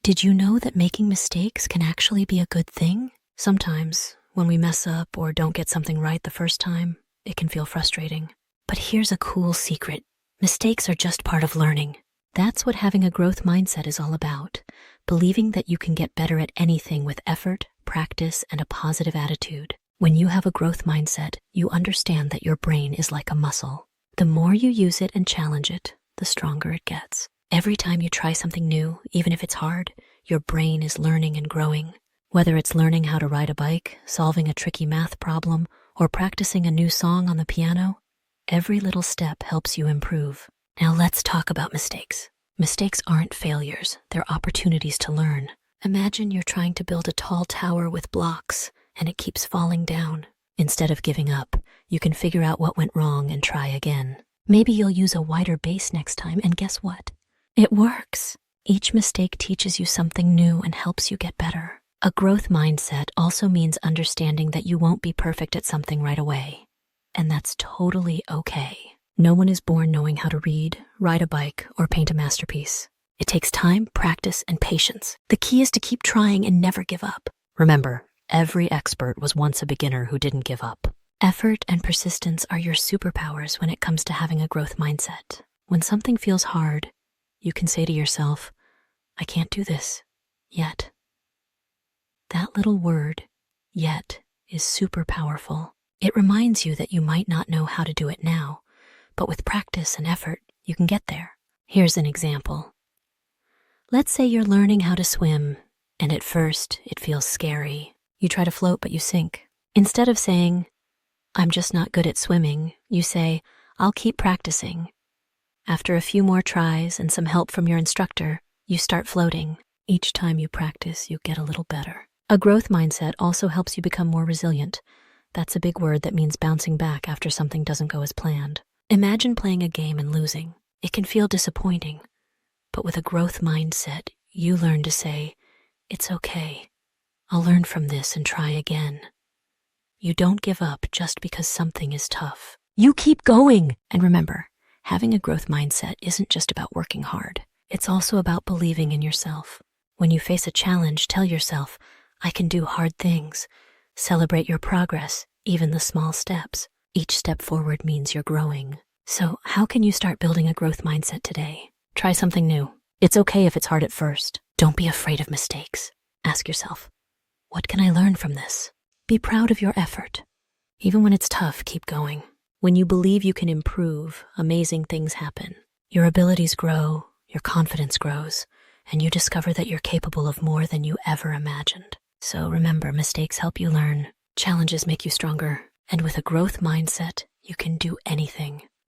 Did you know that making mistakes can actually be a good thing? Sometimes, when we mess up or don't get something right the first time, it can feel frustrating. But here's a cool secret. Mistakes are just part of learning. That's what having a growth mindset is all about. Believing that you can get better at anything with effort, practice, and a positive attitude. When you have a growth mindset, you understand that your brain is like a muscle. The more you use it and challenge it, the stronger it gets. Every time you try something new, even if it's hard, your brain is learning and growing. Whether it's learning how to ride a bike, solving a tricky math problem, or practicing a new song on the piano, every little step helps you improve. Now let's talk about mistakes. Mistakes aren't failures, they're opportunities to learn. Imagine you're trying to build a tall tower with blocks, and it keeps falling down. Instead of giving up, you can figure out what went wrong and try again. Maybe you'll use a wider base next time, and guess what? It works. Each mistake teaches you something new and helps you get better. A growth mindset also means understanding that you won't be perfect at something right away. And that's totally okay. No one is born knowing how to read, ride a bike, or paint a masterpiece. It takes time, practice, and patience. The key is to keep trying and never give up. Remember, every expert was once a beginner who didn't give up. Effort and persistence are your superpowers when it comes to having a growth mindset. When something feels hard, you can say to yourself, I can't do this yet. That little word, yet, is super powerful. It reminds you that you might not know how to do it now, but with practice and effort, you can get there. Here's an example. Let's say you're learning how to swim, and at first, it feels scary. You try to float, but you sink. Instead of saying, I'm just not good at swimming, you say, I'll keep practicing. After a few more tries and some help from your instructor, you start floating. Each time you practice, you get a little better. A growth mindset also helps you become more resilient. That's a big word that means bouncing back after something doesn't go as planned. Imagine playing a game and losing. It can feel disappointing. But with a growth mindset, you learn to say, it's okay. I'll learn from this and try again. You don't give up just because something is tough. You keep going. And remember, having a growth mindset isn't just about working hard. It's also about believing in yourself. When you face a challenge, tell yourself, I can do hard things. Celebrate your progress, even the small steps. Each step forward means you're growing. So how can you start building a growth mindset today? Try something new. It's okay if it's hard at first. Don't be afraid of mistakes. Ask yourself, what can I learn from this? Be proud of your effort. Even when it's tough, keep going. When you believe you can improve, amazing things happen. Your abilities grow, your confidence grows, and you discover that you're capable of more than you ever imagined. So remember, mistakes help you learn, challenges make you stronger, and with a growth mindset, you can do anything.